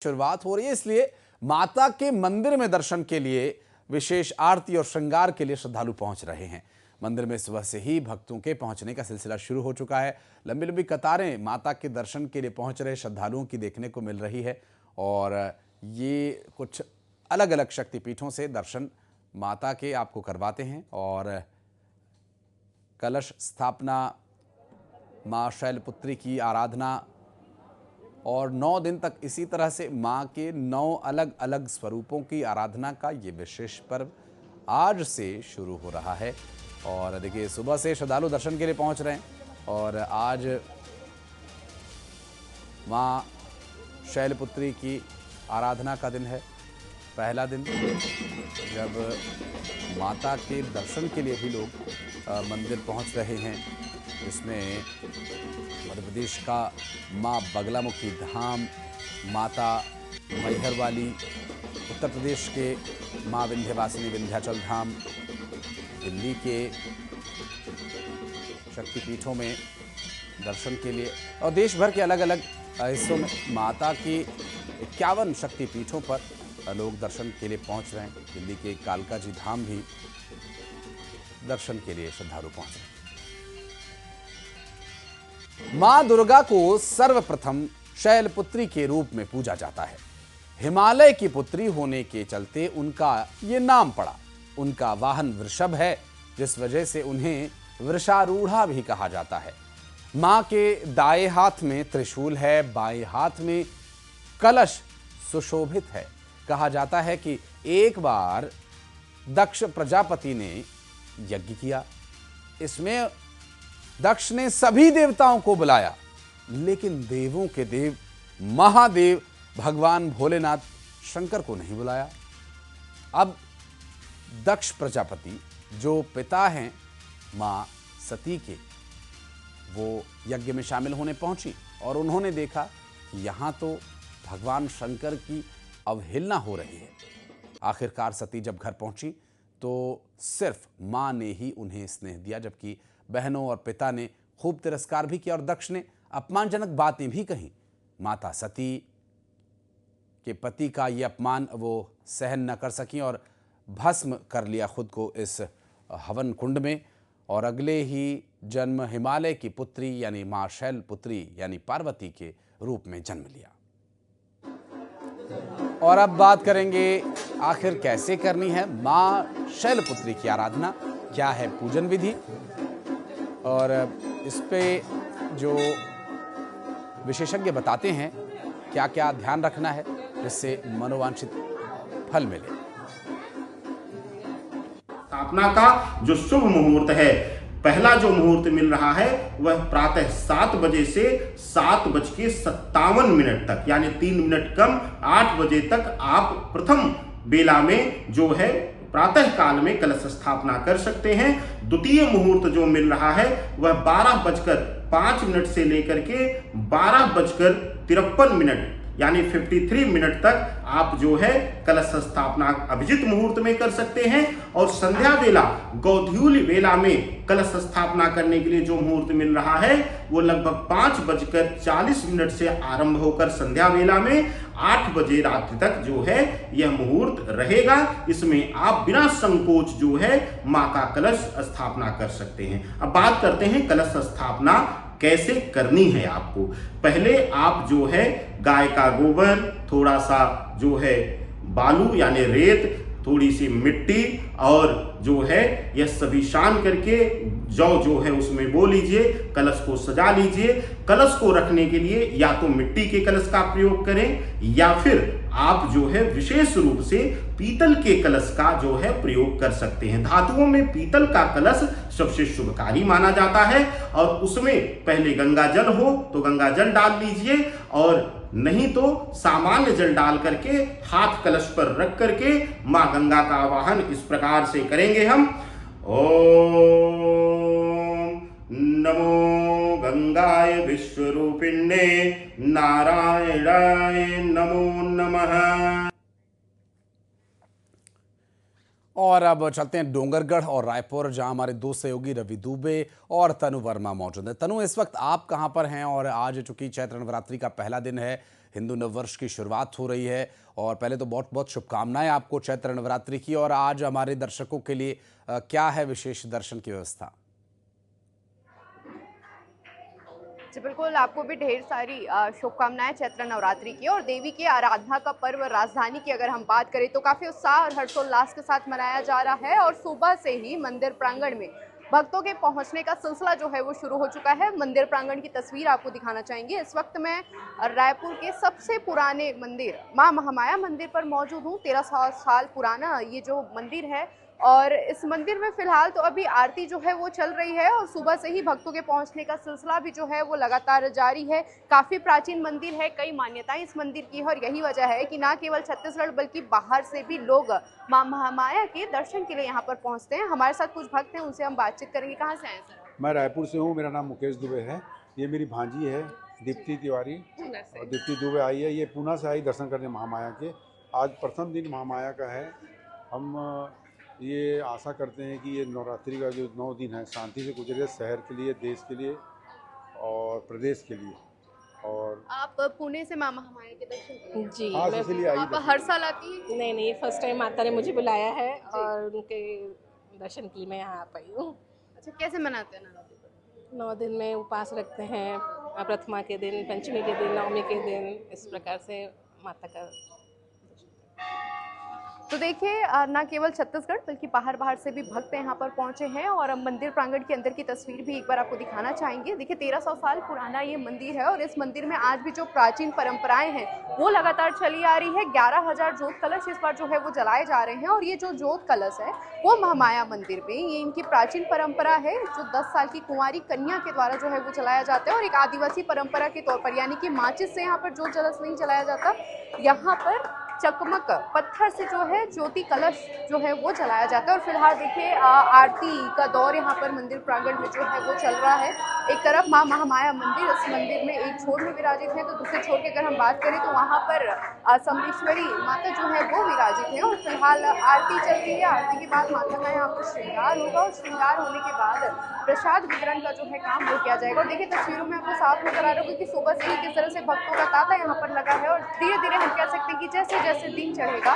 शुरुआत हो रही है, इसलिए माता के मंदिर में दर्शन के लिए विशेष आरती और श्रृंगार के लिए श्रद्धालु पहुंच रहे हैं। मंदिर में सुबह से ही भक्तों के पहुंचने का सिलसिला शुरू हो चुका है। लंबी लंबी कतारें माता के दर्शन के लिए पहुंच रहे श्रद्धालुओं की देखने को मिल रही है और ये कुछ अलग अलग शक्तिपीठों से दर्शन माता के आपको करवाते हैं और कलश स्थापना, माँ शैलपुत्री की आराधना और 9 दिन तक इसी तरह से माँ के 9 अलग अलग स्वरूपों की आराधना का ये विशेष पर्व आज से शुरू हो रहा है। और देखिए सुबह से श्रद्धालु दर्शन के लिए पहुंच रहे हैं और आज माँ शैलपुत्री की आराधना का दिन है, पहला दिन जब माता के दर्शन के लिए भी लोग मंदिर पहुंच रहे हैं। इसमें मध्य प्रदेश का माँ बगलामुखी धाम, माता मैहर वाली, उत्तर प्रदेश के माँ विंध्यवासिनी विंध्याचल धाम, दिल्ली के शक्तिपीठों में दर्शन के लिए और देश भर के अलग अलग हिस्सों में माता की 51 शक्तिपीठों पर लोग दर्शन के लिए पहुंच रहे हैं। दिल्ली के कालका जी धाम भी दर्शन के लिए श्रद्धालु पहुंच रहे हैं। मां दुर्गा को सर्वप्रथम शैलपुत्री के रूप में पूजा जाता है। हिमालय की पुत्री होने के चलते उनका ये नाम पड़ा। उनका वाहन वृषभ है, जिस वजह से उन्हें वृषारूढ़ा भी कहा जाता है। मां के दाएं हाथ में त्रिशूल है, बाएं हाथ में कलश सुशोभित है। कहा जाता है कि एक बार दक्ष प्रजापति ने यज्ञ किया, इसमें दक्ष ने सभी देवताओं को बुलाया, लेकिन देवों के देव महादेव भगवान भोलेनाथ शंकर को नहीं बुलाया। अब दक्ष प्रजापति जो पिता हैं मां सती के, वो यज्ञ में शामिल होने पहुंची और उन्होंने देखा कि यहां तो भगवान शंकर की अवहेलना हो रही है। आखिरकार सती जब घर पहुंची तो सिर्फ मां ने ही उन्हें स्नेह दिया, जबकि बहनों और पिता ने खूब तिरस्कार भी किया और दक्ष ने अपमानजनक बातें भी कही। माता सती के पति का ये अपमान वो सहन न कर सकी और भस्म कर लिया खुद को इस हवन कुंड में और अगले ही जन्म हिमालय की पुत्री यानी मां शैलपुत्री यानी पार्वती के रूप में जन्म लिया। और अब बात करेंगे आखिर कैसे करनी है मां शैलपुत्री की आराधना, क्या है पूजन विधि और इस पे जो विशेषज्ञ बताते हैं क्या क्या ध्यान रखना है जिससे मनोवांछित फल मिले। स्थापना का जो शुभ मुहूर्त है, पहला जो मुहूर्त मिल रहा है वह प्रातः 7 बजे से 7:57 तक, यानी 3 मिनट कम 8 बजे तक आप प्रथम बेला में जो है प्रातः काल में कलश स्थापना कर सकते हैं। द्वितीय मुहूर्त जो मिल रहा है वह 12:05 से लेकर के 12:53 यानी 53 मिनट तक आप जो है कलश स्थापना अभिजित मुहूर्त में कर सकते हैं। और संध्या बेला गोधूली बेला में कलश स्थापना करने के लिए जो मुहूर्त मिल रहा है वो लगभग 5:40 से आरंभ होकर संध्या बेला में 8 बजे रात्रि तक जो है यह मुहूर्त रहेगा। इसमें आप बिना संकोच जो है मां का कलश स्थापना कर सकते हैं। अब बात करते हैं कलश स्थापना कैसे करनी है। आपको पहले आप जो है गाय का गोबर, थोड़ा सा जो है बालू यानी रेत, थोड़ी सी मिट्टी और जो है यह सभी शान करके जौ जो है उसमें बो लीजिए, कलश को सजा लीजिए। कलश को रखने के लिए या तो मिट्टी के कलश का प्रयोग करें या फिर आप जो है विशेष रूप से पीतल के कलश का जो है प्रयोग कर सकते हैं। धातुओं में पीतल का कलश सबसे शुभकारी माना जाता है और उसमें पहले गंगा जल हो तो गंगा जल डाल लीजिए और नहीं तो सामान्य जल डाल करके हाथ कलश पर रख करके मां गंगा का आवाहन इस प्रकार से करेंगे हम। ओम नमो गंगाय विश्वरूपिण्ये नारायणाय नमो नमः। और अब चलते हैं डोंगरगढ़ और रायपुर, जहां हमारे दो सहयोगी रवि दुबे और तनु वर्मा मौजूद हैं। तनु, इस वक्त आप कहां पर हैं? और आज चूंकि चैत्र नवरात्रि का पहला दिन है, हिंदू नववर्ष की शुरुआत हो रही है और पहले तो बहुत बहुत शुभकामनाएं आपको चैत्र नवरात्रि की। और आज हमारे दर्शकों के लिए क्या है विशेष दर्शन की व्यवस्था? जी बिल्कुल, आपको भी ढेर सारी शुभकामनाएं चैत्र नवरात्रि की। और देवी की आराधना का पर्व राजधानी की अगर हम बात करें तो काफ़ी उत्साह और हर्षोल्लास के साथ मनाया जा रहा है। और सुबह से ही मंदिर प्रांगण में भक्तों के पहुंचने का सिलसिला जो है वो शुरू हो चुका है। मंदिर प्रांगण की तस्वीर आपको दिखाना चाहेंगे। इस वक्त मैं रायपुर के सबसे पुराने मंदिर मां महामाया मंदिर पर मौजूद हूँ। 1300 साल पुराना ये जो मंदिर है और इस मंदिर में फिलहाल तो अभी आरती जो है वो चल रही है और सुबह से ही भक्तों के पहुंचने का सिलसिला भी जो है वो लगातार जारी है। काफ़ी प्राचीन मंदिर है, कई मान्यताएं इस मंदिर की है और यही वजह है कि ना केवल छत्तीसगढ़ बल्कि बाहर से भी लोग मां महामाया के दर्शन के लिए यहाँ पर पहुँचते हैं। हमारे साथ कुछ भक्त हैं, उनसे हम बातचीत करेंगे। कहाँ से आए सर? मैं रायपुर से हूँ, मेरा नाम मुकेश दुबे है। ये मेरी भांजी है दीप्ति तिवारी, और दीप्ति दुबे आई है, ये पूना से आई दर्शन करने महामाया के। आज प्रथम दिन महामाया का है। हम ये आशा करते हैं कि ये नवरात्रि का जो 9 दिन है शांति से गुजरे, शहर के लिए, देश के लिए और प्रदेश के लिए। और आप पुणे से मां महामाया के दर्शन करें? जी, हाँ, मैं इसलिए आई आप हर साल आती हैं? नहीं, फर्स्ट टाइम माता ने मुझे बुलाया है और उनके दर्शन के लिए मैं यहाँ आ पाई हूँ। अच्छा, कैसे मनाते हैं नवरात्रि? 9 दिन में उपवास रखते हैं, प्रथमा के दिन, पंचमी के दिन, नवमी के दिन, इस प्रकार से माता का। तो देखिए, ना केवल छत्तीसगढ़ बल्कि बाहर से भी भक्त यहाँ पर पहुँचे हैं। और हम मंदिर प्रांगण के अंदर की तस्वीर भी एक बार आपको दिखाना चाहेंगे। देखिए, 1300 साल पुराना ये मंदिर है और इस मंदिर में आज भी जो प्राचीन परंपराएं हैं वो लगातार चली आ रही है। 11,000 जोत कलश इस बार जो है वो जलाए जा रहे हैं और ये जो जोत कलश है वो महामाया मंदिर में, ये इनकी प्राचीन परंपरा है जो 10 साल की कुंवारी कन्या के द्वारा जो है वो जलाया जाता है। और एक आदिवासी परंपरा के तौर पर, यानी कि माचिस से यहाँ पर जोत कलश नहीं जलाया जाता, यहाँ पर चकमक पत्थर से जो है ज्योति कलश जो है वो जलाया जाता है। और फिलहाल देखिए, आरती का दौर यहाँ पर मंदिर प्रांगण में जो है वो चल रहा है। एक तरफ मां महामाया मंदिर, इस मंदिर में एक छोर में विराजित है, तो दूसरे छोर की अगर हम बात करें तो वहाँ पर सम्मेश्वरी माता जो है वो विराजित है। और फिलहाल आरती चल रही है। आरती के बाद माता का यहाँ पर श्रृंगार होगा और श्रृंगार होने के बाद प्रसाद वितरण का जो है काम वो किया जाएगा। और देखिए, तस्वीरों में आपको साफ नजर आ रहा होगा कि सुबह से ही किस तरह से भक्तों का तांता यहाँ पर लगा है। और धीरे धीरे हम कह सकते हैं कि जैसे जैसे दिन चढ़ेगा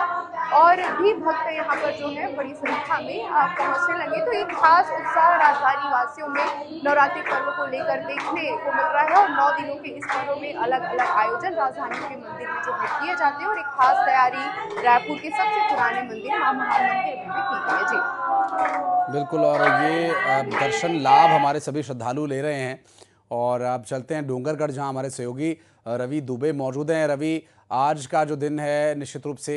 और भी भक्त यहाँ पर जो है बड़ी संख्या में पहुँचने लगे। तो एक खास उत्साह राजधानी वासियों में नवरात्रि पर्व को लेकर देखने को मिल रहा है। और 9 दिनों के इस पर्व में अलग अलग आयोजन राजधानी के मंदिर में जो है किए जाते हैं। और एक खास तैयारी रायपुर के सबसे पुराने मंदिर मां महामाया मंदिर में की गई है। जी बिल्कुल, और ये दर्शन लाभ हमारे सभी श्रद्धालु ले रहे हैं। और अब चलते हैं डोंगरगढ़, जहां हमारे सहयोगी रवि दुबे मौजूद हैं। रवि, आज का जो दिन है निश्चित रूप से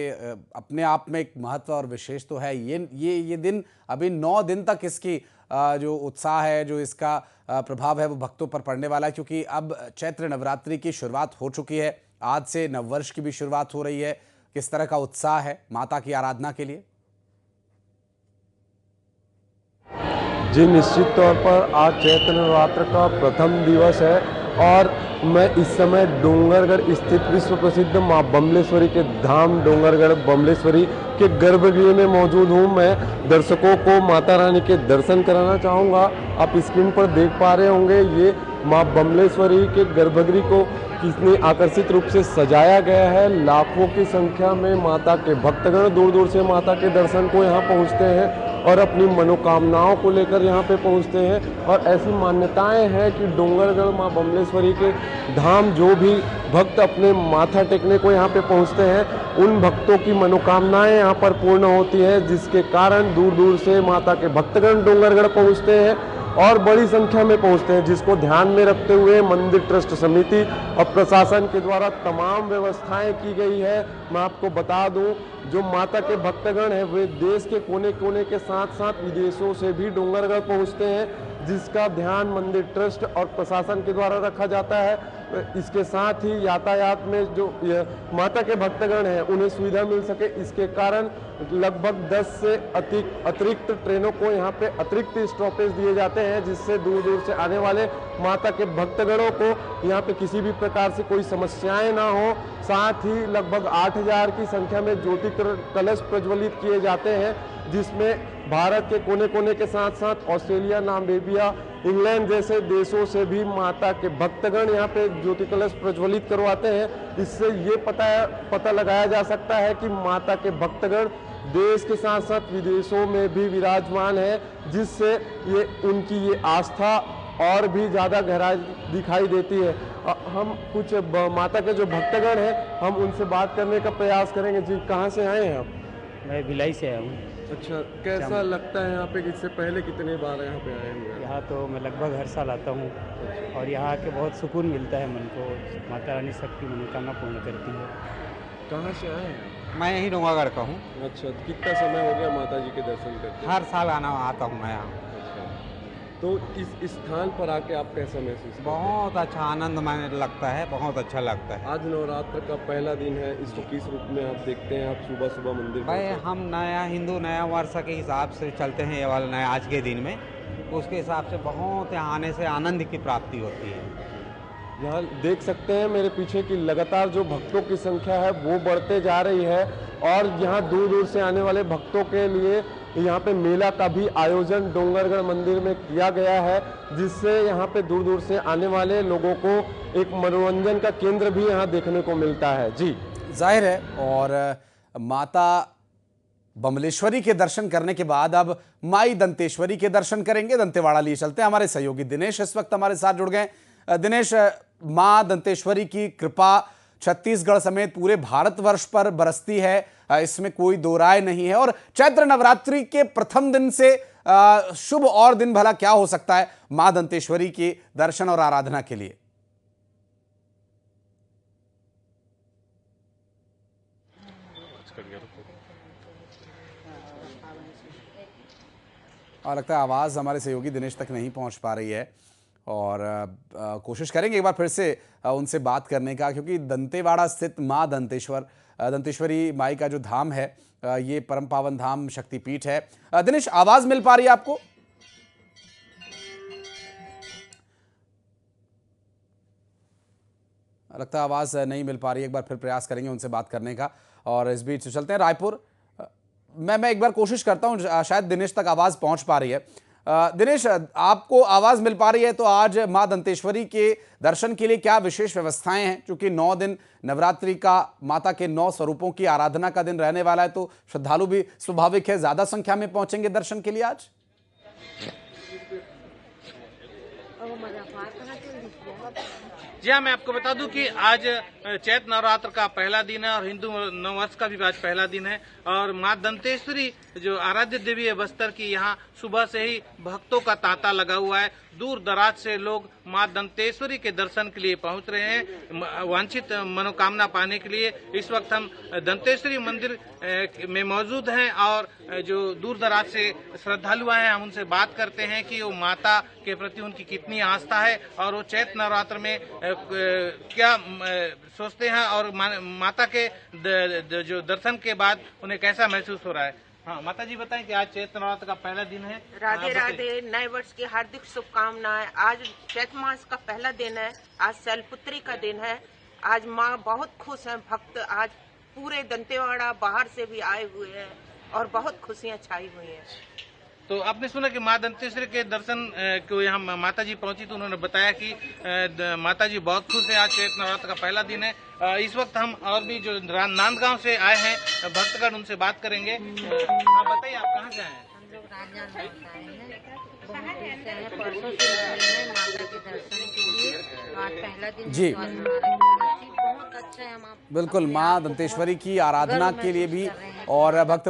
अपने आप में एक महत्व और विशेष तो है। ये दिन अभी 9 दिन तक इसकी जो उत्साह है, जो इसका प्रभाव है वो भक्तों पर पड़ने वाला है, क्योंकि अब चैत्र नवरात्रि की शुरुआत हो चुकी है। आज से नववर्ष की भी शुरुआत हो रही है। किस तरह का उत्साह है माता की आराधना के लिए? जी, निश्चित तौर पर आज चैत्र नवरात्र का प्रथम दिवस है और मैं इस समय डोंगरगढ़ स्थित विश्व प्रसिद्ध मां बमलेश्वरी के धाम डोंगरगढ़ बमलेश्वरी के गर्भगृह में मौजूद हूं। मैं दर्शकों को माता रानी के दर्शन कराना चाहूँगा। आप स्क्रीन पर देख पा रहे होंगे, ये मां बमलेश्वरी के गर्भगृह को कितने आकर्षित रूप से सजाया गया है। लाखों की संख्या में माता के भक्तगण दूर दूर से माता के दर्शन को यहाँ पहुँचते हैं और अपनी मनोकामनाओं को लेकर यहाँ पे पहुँचते हैं। और ऐसी मान्यताएं हैं कि डोंगरगढ़ मां बमलेश्वरी के धाम जो भी भक्त अपने माथा टेकने को यहाँ पे पहुँचते हैं, उन भक्तों की मनोकामनाएं यहाँ पर पूर्ण होती हैं, जिसके कारण दूर दूर से माता के भक्तगण डोंगरगढ़ पहुँचते हैं और बड़ी संख्या में पहुँचते हैं, जिसको ध्यान में रखते हुए मंदिर ट्रस्ट समिति और प्रशासन के द्वारा तमाम व्यवस्थाएं की गई है। मैं आपको बता दूं, जो माता के भक्तगण हैं वे देश के कोने कोने के साथ साथ विदेशों से भी डोंगरगढ़ पहुँचते हैं, जिसका ध्यान मंदिर ट्रस्ट और प्रशासन के द्वारा रखा जाता है। इसके साथ ही यातायात में जो माता के भक्तगण हैं उन्हें सुविधा मिल सके, इसके कारण लगभग 10 से अतिरिक्त ट्रेनों को यहाँ पे अतिरिक्त स्टॉपेज दिए जाते हैं, जिससे दूर दूर से आने वाले माता के भक्तगणों को यहाँ पे किसी भी प्रकार से कोई समस्याएं ना हो। साथ ही लगभग 8000 की संख्या में ज्योति कलश प्रज्वलित किए जाते हैं, जिसमें भारत के कोने कोने के साथ साथ ऑस्ट्रेलिया, नामीबिया, इंग्लैंड जैसे देशों से भी माता के भक्तगण यहाँ पे ज्योति कलश प्रज्वलित करवाते हैं। इससे ये पता लगाया जा सकता है कि माता के भक्तगण देश के साथ साथ विदेशों में भी विराजमान है, जिससे ये उनकी ये आस्था और भी ज़्यादा गहराई दिखाई देती है। हम कुछ माता के जो भक्तगण हैं, हम उनसे बात करने का प्रयास करेंगे। जी, कहाँ से आए हैं आप? मैं भिलाई से आया हूँ। अच्छा, कैसा लगता है यहाँ पे? इससे पहले कितने बार यहाँ पे आए हैं? यहाँ तो मैं लगभग हर साल आता हूँ और यहाँ आके बहुत सुकून मिलता है मन को। माता रानी सबकी मनोकामना पूर्ण करती है। कहाँ से आए हैं? मैं यहीं डोंगागढ़ का हूँ। अच्छा, कितना समय हो गया माता जी के दर्शन करते? हर साल आता हूँ मैं यहाँ। तो इस स्थान पर आके आप कैसा महसूस करते हैं? बहुत अच्छा आनंदमय लगता है, बहुत अच्छा लगता है। आज नवरात्र का पहला दिन है, इसको किस रूप में आप देखते हैं? आप सुबह सुबह मंदिर भाई, हम नया हिंदू नया वर्ष के हिसाब से चलते हैं ये वाला नया आज के दिन में, उसके हिसाब से बहुत यहाँ आने से आनंद की प्राप्ति होती है। यहाँ देख सकते हैं मेरे पीछे की लगातार जो भक्तों की संख्या है वो बढ़ते जा रही है और यहाँ दूर दूर से आने वाले भक्तों के लिए यहाँ पे मेला का भी आयोजन डोंगरगढ़ मंदिर में किया गया है, जिससे यहाँ पे दूर दूर से आने वाले लोगों को एक मनोरंजन का केंद्र भी यहाँ देखने को मिलता है। जी, जाहिर है। और माता बमलेश्वरी के दर्शन करने के बाद अब माई दंतेश्वरी के दर्शन करेंगे। दंतेवाड़ा लिए चलते हैं। हमारे सहयोगी दिनेश इस वक्त हमारे साथ जुड़ गए। दिनेश, मां दंतेश्वरी की कृपा छत्तीसगढ़ समेत पूरे भारतवर्ष पर बरसती है, इसमें कोई दो राय नहीं है। और चैत्र नवरात्रि के प्रथम दिन से शुभ और दिन भला क्या हो सकता है मां दंतेश्वरी के दर्शन और आराधना के लिए? और लगता है आवाज हमारे सहयोगी दिनेश तक नहीं पहुंच पा रही है और कोशिश करेंगे एक बार फिर से उनसे बात करने का, क्योंकि दंतेवाड़ा स्थित मां दंतेश्वरी माई का जो धाम है, ये परम पावन धाम शक्तिपीठ है। दिनेश, आवाज मिल पा रही है आपको? लगता है आवाज नहीं मिल पा रही है। एक बार फिर प्रयास करेंगे उनसे बात करने का। और इस बीच चलते हैं रायपुर। मैं एक बार कोशिश करता हूं, शायद दिनेश तक आवाज पहुंच पा रही है। दिनेश, आपको आवाज मिल पा रही है तो आज मां दंतेश्वरी के दर्शन के लिए क्या विशेष व्यवस्थाएं हैं? क्योंकि 9 दिन नवरात्रि का माता के 9 स्वरूपों की आराधना का दिन रहने वाला है, तो श्रद्धालु भी स्वाभाविक है ज्यादा संख्या में पहुंचेंगे दर्शन के लिए आज। जी हाँ, मैं आपको बता दूं कि आज चैत्र नवरात्र का पहला दिन है और हिंदू नववर्ष का भी आज पहला दिन है। और माँ दंतेश्वरी जो आराध्य देवी है बस्तर की, यहाँ सुबह से ही भक्तों का तांता लगा हुआ है। दूर दराज से लोग माँ दंतेश्वरी के दर्शन के लिए पहुंच रहे हैं, वांछित मनोकामना पाने के लिए। इस वक्त हम दंतेश्वरी मंदिर में मौजूद हैं और जो दूर दराज से श्रद्धालु आए हैं, हम उनसे बात करते हैं कि वो माता के प्रति उनकी कितनी आस्था है और वो चैत्र नवरात्र में क्या सोचते हैं और माता के जो दर्शन के बाद उन्हें कैसा महसूस हो रहा है। हाँ माता जी, बताएं कि आज चैत्र नवरात्र का पहला दिन है। राधे राधे, नए वर्ष की हार्दिक शुभकामनाएं। आज चैत्र मास का पहला दिन है, आज शैलपुत्री का दिन है। आज माँ बहुत खुश हैं, भक्त आज पूरे दंतेवाड़ा बाहर से भी आए हुए हैं और बहुत खुशियां छाई हुई हैं। तो आपने सुना कि माँ दंतेश्वरी के दर्शन को यहाँ माता जी पहुंची तो उन्होंने बताया कि माता जी बहुत खुश है, आज चैत्र नवरात्र का पहला दिन है। इस वक्त हम और भी जो नांदगांव से आए हैं भक्तगण, उनसे बात करेंगे। हाँ बताइए, आप कहाँ से आए हैं? हम लोग राजनांदगांव से आए हैं, बहुत दूर से हैं, परसों से आए हैं माता के दर्शन के लिए। आज पहला दिन जी, बहुत अच्छा है। बिल्कुल माँ दंतेश्वरी की आराधना के लिए भी और भक्त